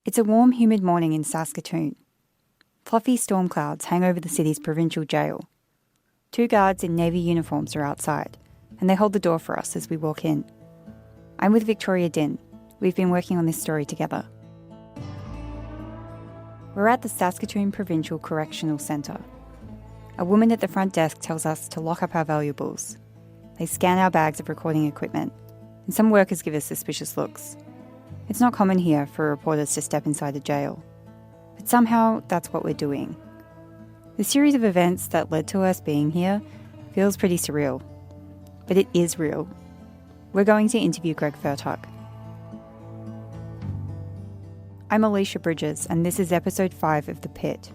It's a warm, humid morning in Saskatoon. Fluffy storm clouds hang over the city's provincial jail. 2 guards in navy uniforms are outside, and they hold the door for us as we walk in. I'm with Victoria Din. We've been working on this story together. We're at the Saskatoon Provincial Correctional Centre. A woman at the front desk tells us to lock up our valuables. They scan our bags of recording equipment, and some workers give us suspicious looks. It's not common here for reporters to step inside a jail. But somehow, that's what we're doing. The series of events that led to us being here feels pretty surreal. But it is real. We're going to interview Greg Fertuck. I'm Alicia Bridges, and this is episode 5 of The Pit.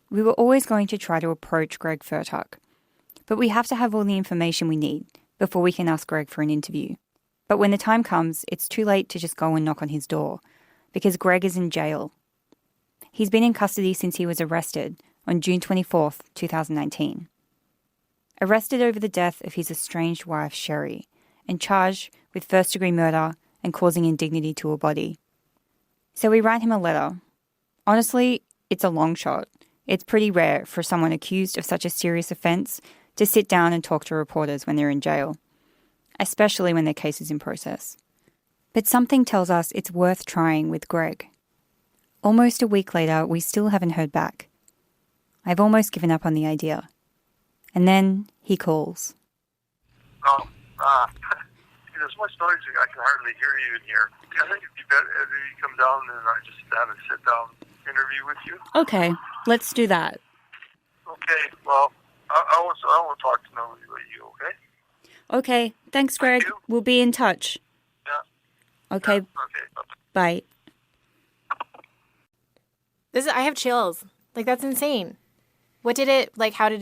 We were always going to try to approach Greg Fertuck, but we have to have all the information we need before we can ask Greg for an interview. But when the time comes, it's too late to just go and knock on his door, because Greg is in jail. He's been in custody since he was arrested on June 24th, 2019. Arrested over the death of his estranged wife, Sheree, and charged with first-degree murder and causing indignity to a body. So we write him a letter. Honestly, it's a long shot. It's pretty rare for someone accused of such a serious offence to sit down and talk to reporters when they're in jail, especially when their case is in process. But something tells us it's worth trying with Greg. Almost a week later, we still haven't heard back. I've almost given up on the idea. And then he calls. There's much noise, I can hardly hear you in here. I think it'd be better if you come down and I just have a sit-down interview with you. Okay, let's do that. Okay, well, I want to talk to know you, okay? Okay, thanks, Greg. Thank you. We'll be in touch. Yeah. Okay, Yeah. Okay. bye. I have chills. That's insane. How did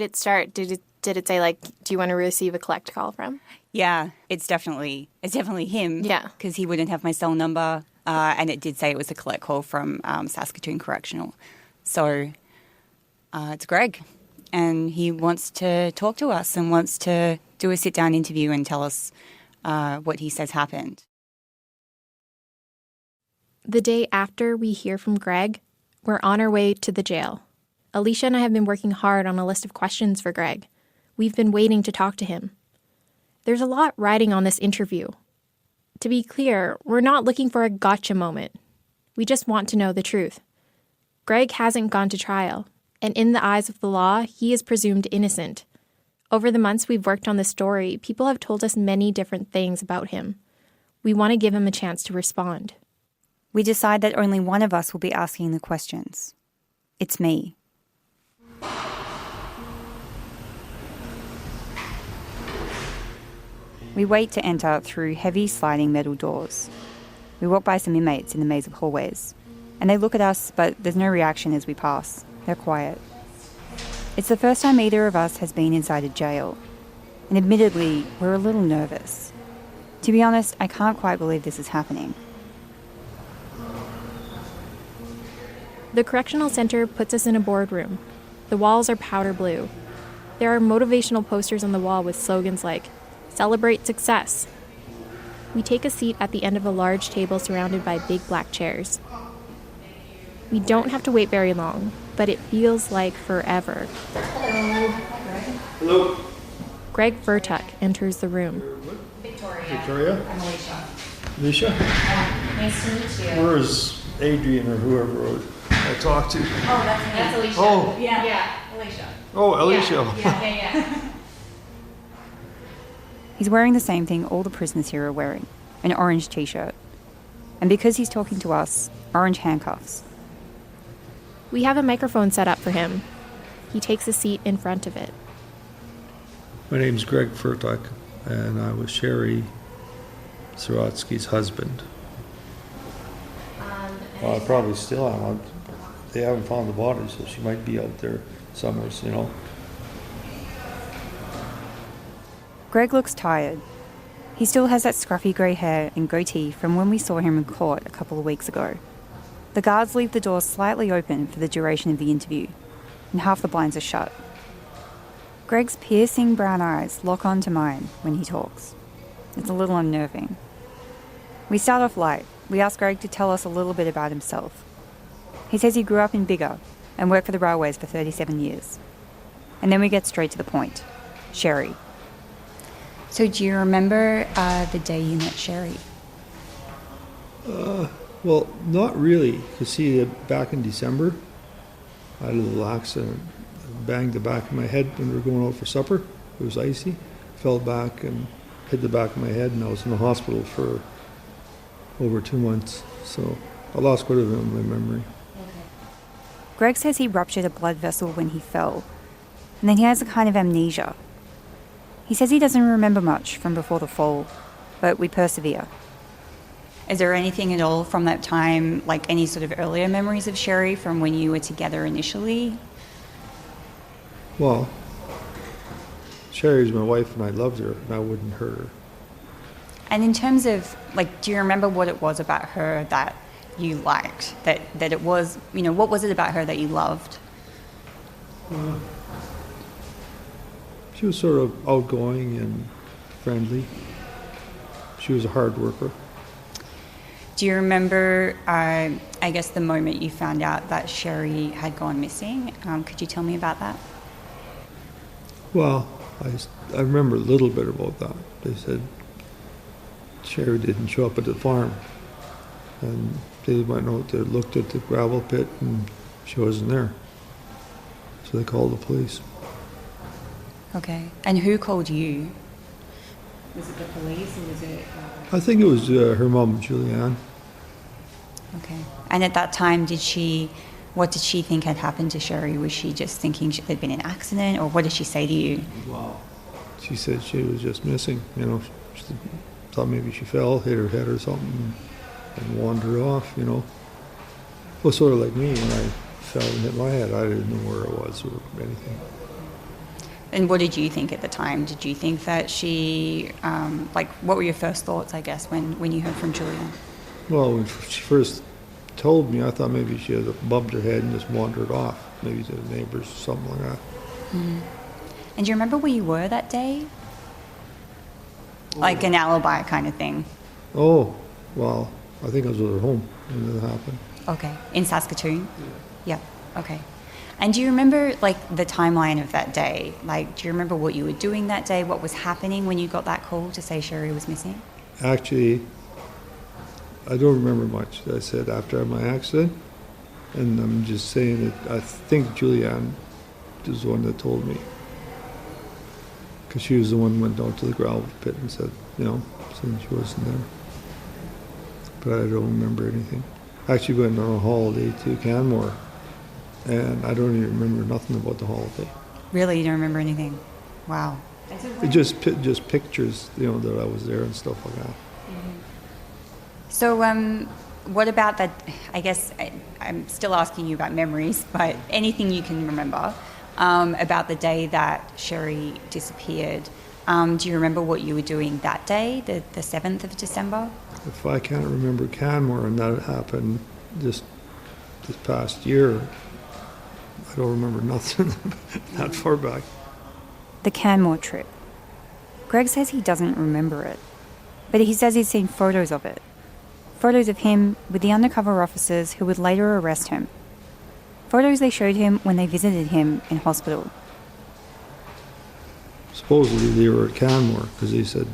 it start? Did it say, do you want to receive a collect call from? Yeah, it's definitely him. Yeah. Because he wouldn't have my cell number, and it did say it was a collect call from Saskatoon Correctional. So it's Greg, and he wants to talk to us and wants to do a sit-down interview and tell us what he says happened. The day after we hear from Greg, we're on our way to the jail. Alicia and I have been working hard on a list of questions for Greg. We've been waiting to talk to him. There's a lot riding on this interview. To be clear, we're not looking for a gotcha moment. We just want to know the truth. Greg hasn't gone to trial, and in the eyes of the law, he is presumed innocent. Over the months we've worked on this story, people have told us many different things about him. We want to give him a chance to respond. We decide that only one of us will be asking the questions. It's me. We wait to enter through heavy sliding metal doors. We walk by some inmates in the maze of hallways, and they look at us, but there's no reaction as we pass. They're quiet. It's the first time either of us has been inside a jail, and admittedly, we're a little nervous. To be honest, I can't quite believe this is happening. The correctional center puts us in a boardroom. The walls are powder blue. There are motivational posters on the wall with slogans like, "Celebrate success." We take a seat at the end of a large table surrounded by big black chairs. We don't have to wait very long, but it feels like forever. Hello. Greg Fertuck enters the room. Victoria? I'm Alicia. Alicia? Nice to meet you. Where's Adrian or whoever I talked to? Oh, that's me. That's Alicia. Oh. Yeah, Alicia. Oh, Alicia. Yeah. He's wearing the same thing all the prisoners here are wearing, an orange t-shirt. And because he's talking to us, orange handcuffs. We have a microphone set up for him. He takes a seat in front of it. My name's Greg Fertuck, and I was Sheree Sorotsky's husband. Well, I probably still am. They haven't found the body, so she might be out there somewhere, Greg looks tired. He still has that scruffy grey hair and goatee from when we saw him in court a couple of weeks ago. The guards leave the door slightly open for the duration of the interview, and half the blinds are shut. Greg's piercing brown eyes lock onto mine when he talks. It's a little unnerving. We start off light. We ask Greg to tell us a little bit about himself. He says he grew up in Biggar and worked for the railways for 37 years. And then we get straight to the point. Sheree. So do you remember the day you met Sheree? Well, not really. Because see, back in December, I had a little accident. I banged the back of my head when we were going out for supper. It was icy. Fell back and hit the back of my head, and I was in the hospital for over 2 months. So I lost quite a bit of my memory. Greg says he ruptured a blood vessel when he fell, and then he has a kind of amnesia. He says he doesn't remember much from before the fall, but we persevere. Is there anything at all from that time, like any sort of earlier memories of Sheree from when you were together initially? Well, Sherry's my wife, and I loved her, and I wouldn't hurt her. And in terms of, like, do you remember what it was about her that you liked? That it was, what was it about her that you loved? She was sort of outgoing and friendly. She was a hard worker. Do you remember, I guess, the moment you found out that Sheree had gone missing? Could you tell me about that? Well, I remember a little bit about that. They said Sheree didn't show up at the farm. And they went out there, looked at the gravel pit, and she wasn't there. So they called the police. Okay. And who called you? Was it the police or was it... I think it was her mom, Julianne. Okay. And at that time, what did she think had happened to Sheree? Was she just thinking there'd been an accident, or what did she say to you? Wow. She said she was just missing, She thought maybe she fell, hit her head or something, and wandered off, Well, sort of like me, when I fell and hit my head, I didn't know where it was or anything. And what did you think at the time? Did you think that she, what were your first thoughts, I guess, when you heard from Julia? Well, when she first told me, I thought maybe she had bumped her head and just wandered off, maybe to the neighbors or something like that. Mm. And do you remember where you were that day? Like an alibi kind of thing? Oh, well, I think I was at her home when it happened. Okay. In Saskatoon? Yeah. Okay. And do you remember, the timeline of that day? Do you remember what you were doing that day? What was happening when you got that call to say Sheree was missing? Actually, I don't remember much. I said after my accident, and I'm just saying that I think Julianne is the one that told me. Because she was the one who went down to the gravel pit and said, saying she wasn't there. But I don't remember anything. I actually went on a holiday to Canmore, and I don't even remember nothing about the holiday. Really? You don't remember anything? Wow. It just pictures, that I was there and stuff like that. Mm-hmm. So what about that? I guess I'm still asking you about memories, but anything you can remember about the day that Sheree disappeared. Do you remember what you were doing that day, the 7th of December? If I can't remember Canmore and that happened this past year, I don't remember nothing that far back. The Canmore trip. Greg says he doesn't remember it, but he says he's seen photos of it. Photos of him with the undercover officers who would later arrest him. Photos they showed him when they visited him in hospital. Supposedly they were at Canmore because they said,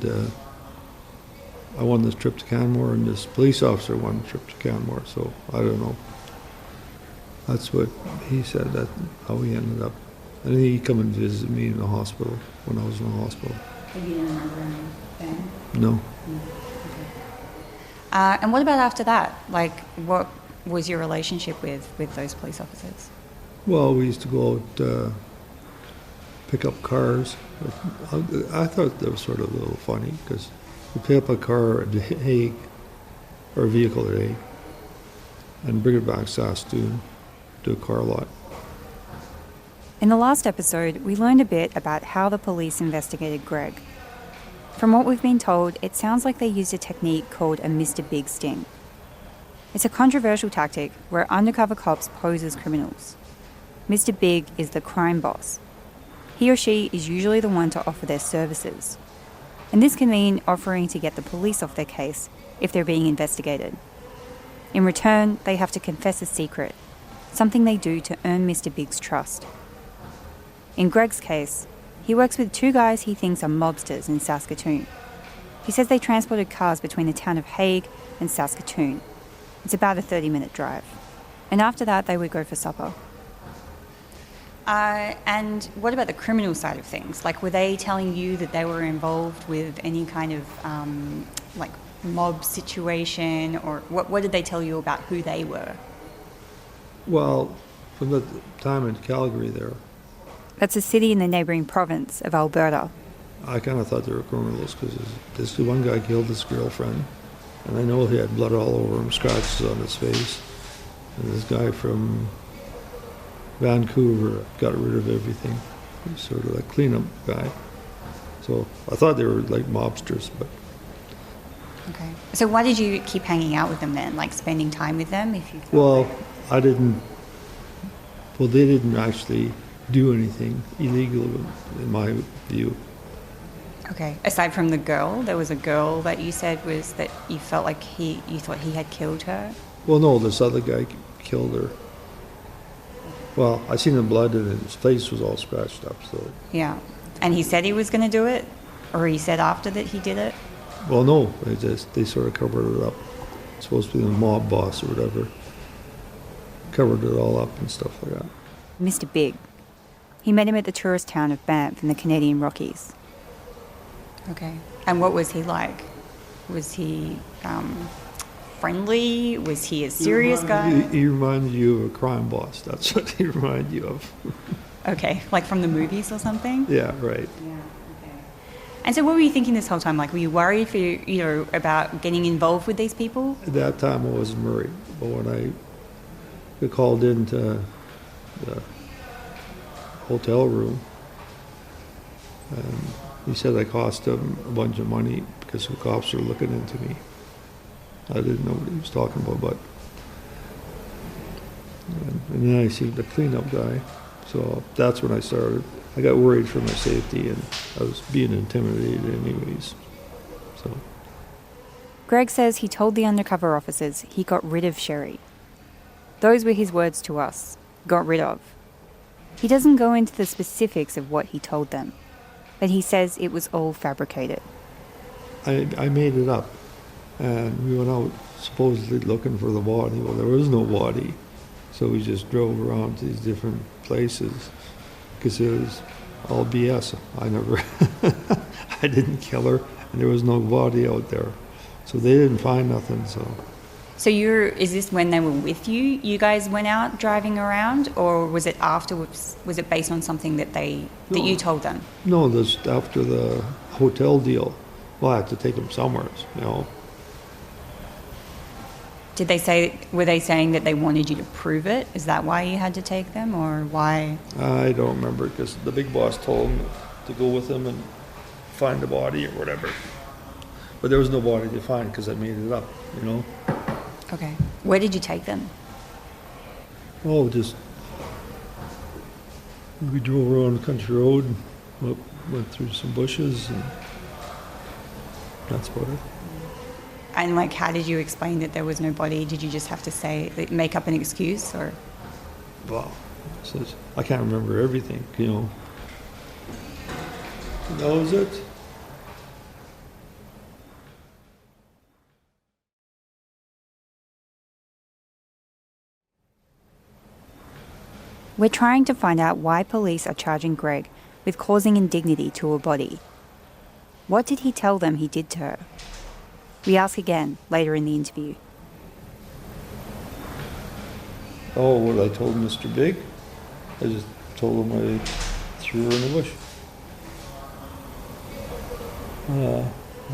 I won this trip to Canmore and this police officer won the trip to Canmore, so I don't know. That's what he said, that's how he ended up. And he come and visit me in the hospital when I was in the hospital. You didn't remember him then? No. Okay. And what about after that? What was your relationship with those police officers? Well, we used to go out, pick up cars. I thought that was sort of a little funny because we pick up a car at Hague, or a vehicle at Hague, and bring it back to Saskatoon to a car lot. In the last episode, we learned a bit about how the police investigated Greg. From what we've been told, it sounds like they used a technique called a Mr. Big sting. It's a controversial tactic where undercover cops pose as criminals. Mr. Big is the crime boss. He or she is usually the one to offer their services. And this can mean offering to get the police off their case if they're being investigated. In return, they have to confess a secret, something they do to earn Mr. Big's trust. In Greg's case, he works with two guys he thinks are mobsters in Saskatoon. He says they transported cars between the town of Hague and Saskatoon. It's about a 30-minute drive. And after that, they would go for supper. And what about the criminal side of things? Like, were they telling you that they were involved with any kind of, mob situation? Or what did they tell you about who they were? Well, from the time in Calgary there, That's a city in the neighbouring province of Alberta. I kind of thought they were criminals because this one guy killed his girlfriend, and I know he had blood all over him, scratches on his face. And this guy from Vancouver got rid of everything. He's sort of a cleanup guy. So I thought they were like mobsters, but Okay. So why did you keep hanging out with them then? Like spending time with them if you felt well, like... they didn't actually do anything illegal in my view. Okay. Aside from the girl, there was a girl that you said was that you felt like you thought he had killed her? Well, no, this other guy killed her. Well, I seen the blood and his face was all scratched up, so. Yeah. And he said he was going to do it? Or he said after that he did it? Well, no, they sort of covered it up. It's supposed to be the mob boss or whatever. Covered it all up and stuff like that. Mr. Big. He met him at the tourist town of Banff in the Canadian Rockies. Okay. And what was he like? Was he friendly? Was he a serious guy? He reminded you of a crime boss. That's what he reminded you of. Okay. Like from the movies or something? Yeah, right. Yeah. Okay. And so what were you thinking this whole time? Like, were you worried about getting involved with these people? At that time, I wasn't worried. But when I got called into the hotel room, and he said I cost him a bunch of money because the cops were looking into me. I didn't know what he was talking about, but... And then I seen the cleanup guy, so that's when I started. I got worried for my safety, and I was being intimidated anyways, so... Greg says he told the undercover officers he got rid of Sheree. Those were his words to us, got rid of. He doesn't go into the specifics of what he told them, but he says it was all fabricated. I made it up, and we went out supposedly looking for the body. Well, there was no body, so we just drove around to these different places because it was all BS. I didn't kill her, and there was no body out there, so they didn't find nothing, so... So is this when they were with you? You guys went out driving around, or was it afterwards? Was it based on something that you told them? No, this after the hotel deal. Well, I had to take them somewhere, you know. Were they saying that they wanted you to prove it? Is that why you had to take them, or why? I don't remember, because the big boss told him to go with him and find the body or whatever. But there was no body to find because I made it up, you know. Okay. Where did you take them? Oh, we drove around the country road and went through some bushes, and that's about it. And how did you explain that there was no body? Did you just have to make up an excuse, or? Well, I can't remember everything, you know. That was it. We're trying to find out why police are charging Greg with causing indignity to a body. What did he tell them he did to her? We ask again later in the interview. Oh, what I told Mr. Big? I just told him I threw her in the bush.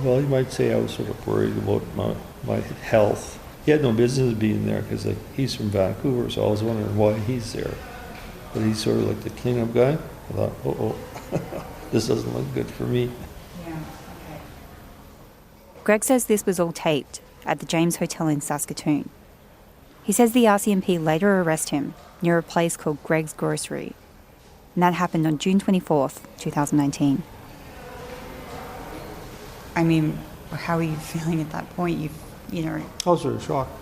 Well, you might say I was sort of worried about my health. He had no business being there because he's from Vancouver, so I was wondering why he's there. But he's sort of like the cleanup guy. I thought, this doesn't look good for me. Yeah, okay. Greg says this was all taped at the James Hotel in Saskatoon. He says the RCMP later arrest him near a place called Greg's Grocery, and that happened on June 24th, 2019. I mean, how are you feeling at that point? You know, I was sort of shocked.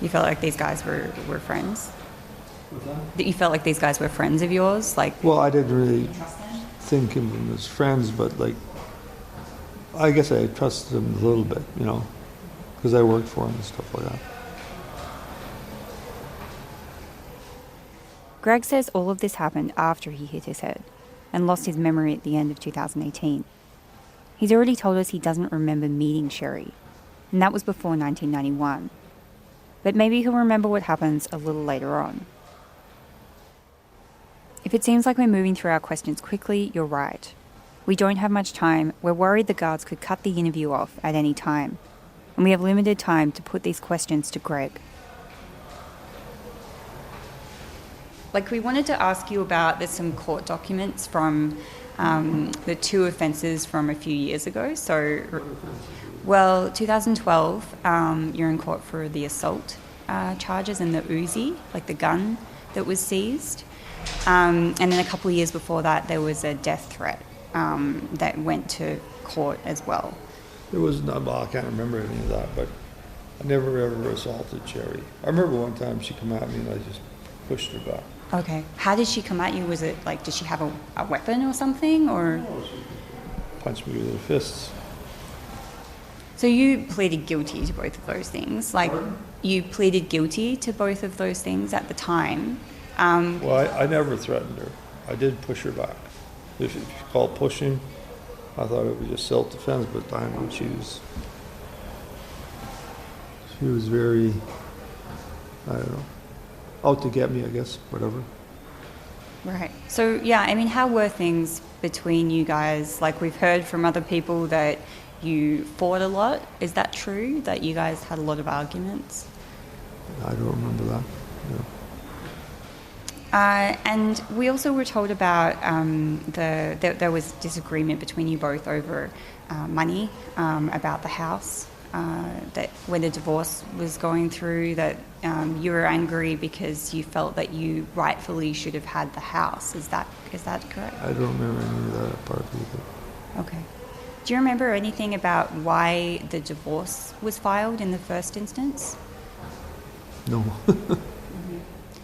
you felt like these guys were friends? What's that? That you felt like these guys were friends of yours? Like, Well, I didn't really trust them? think of them as friends, but like, I guess I trusted them a little bit, you know, because I worked for them and stuff like that. Greg says all of this happened after he hit his head and lost his memory at the end of 2018. He's already told us he doesn't remember meeting Sheree, and that was before 1991. But maybe he'll remember what happens a little later on. If it seems like we're moving through our questions quickly, you're right. We don't have much time. We're worried the guards could cut the interview off at any time, and we have limited time to put these questions to Greg. We wanted to ask you about, there's some court documents from the two offences from a few years ago. So, well, 2012, you're in court for the assault charges and the Uzi, like the gun that was seized. And then a couple of years before that, there was a death threat that went to court as well. There was not, well, I can't remember any of that, but I never ever assaulted Sheree. I remember one time she came at me and I just pushed her back. Okay. How did she come at you? Was it like, did she have a weapon or something, or? No, she punched me with her fists. So you pleaded guilty to both of those things? Like, Pardon? you pleaded guilty to both of those things at the time? Well, I never threatened her. I did push her back. If you call it pushing, I thought it was just self-defense, but I know she was very, I don't know, out to get me, I guess, whatever. Right. So, yeah, I mean, how were things between you guys? Like, we've heard from other people that you fought a lot. Is that true, that you guys had a lot of arguments? I don't remember that. No. And we also were told about there was disagreement between you both over money, about the house, that when the divorce was going through, that you were angry because you felt that you rightfully should have had the house. Is that correct? I don't remember any of that part either. Okay. Do you remember anything about why the divorce was filed in the first instance? No.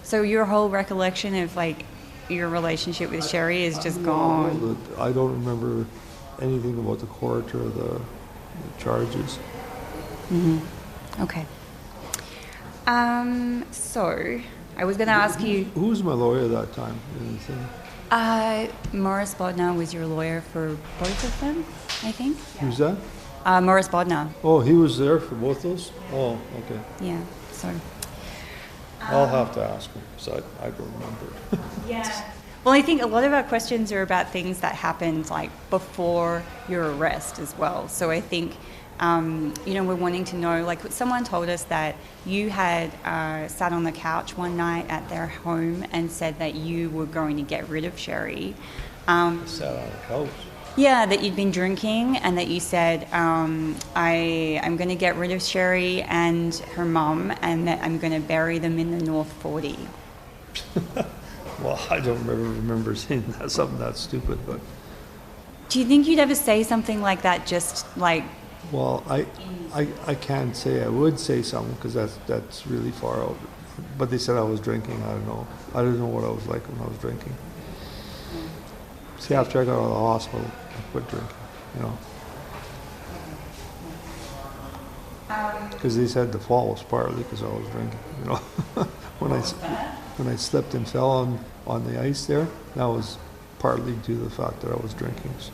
So your whole recollection of like your relationship with Sheree is just gone. I don't remember anything about the court or the charges. Mm-hmm. Okay. So I was going to ask you. Who was my lawyer that time? Anything? Maurice Bodnar was your lawyer for both of them, I think. Who's that? Maurice Bodnar. Oh, he was there for both those? Oh, okay. Yeah. So. I'll have to ask him because I don't remember. Yeah. Well, I think a lot of our questions are about things that happened like before your arrest as well. So I think, we're wanting to know, like someone told us that you had sat on the couch one night at their home and said that you were going to get rid of Sheree. Sat on the couch. Yeah, that you'd been drinking and that you said, I'm going to get rid of Sheree and her mum and that I'm going to bury them in the North 40. Well, I don't remember saying that, something that stupid, but... Do you think you'd ever say something like that just like... Well, I can't say I would say something because that's really far out. But they said I was drinking, I don't know. I didn't know what I was like when I was drinking. See, after I got out of the hospital, I quit drinking, Because they said the fall was partly because I was drinking, when I slipped and fell on the ice there, that was partly due to the fact that I was drinking, so.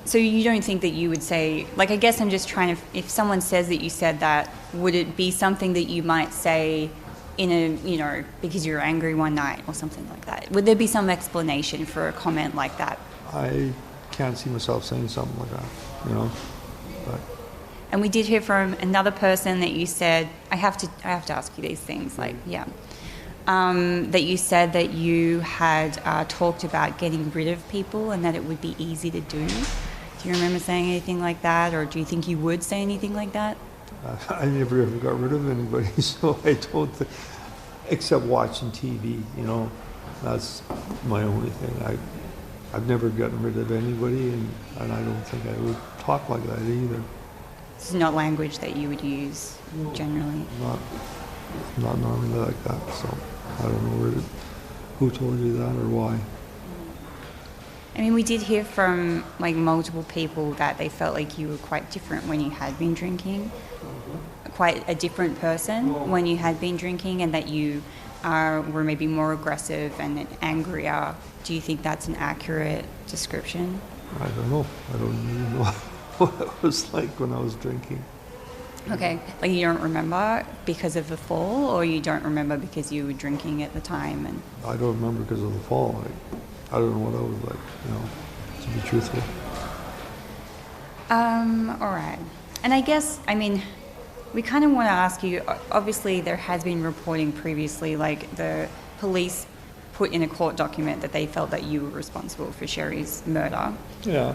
So you don't think that you would say, like, I guess I'm just trying to, if someone says that you said that, would it be something that you might say in a, because you're angry one night or something like that? Would there be some explanation for a comment like that? I can't see myself saying something like that, but. And we did hear from another person that you said, I have to ask you these things, like, yeah. That you said that you had talked about getting rid of people and that it would be easy to do. Do Do you remember saying anything like that, or do you think you would say anything like that? I never ever got rid of anybody, so I don't think, except watching TV, you know, that's my only thing. I've never gotten rid of anybody, and I don't think I would talk like that either. It's not language that you would use generally. Not normally like that, so I don't know who told you that or why. I mean, we did hear from like multiple people that they felt like you were quite different when you had been drinking, quite a different person when you had been drinking, and that you were maybe more aggressive and angrier. Do you think that's an accurate description? I don't know. I don't even know what it was like when I was drinking. Okay, like you don't remember because of the fall, or you don't remember because you were drinking at the time? And I don't remember because of the fall. I don't know what I was like, you know, to be truthful. All right. And I guess, I mean, we kind of want to ask you, obviously there has been reporting previously, like the police put in a court document that they felt that you were responsible for Sheree's murder. Yeah.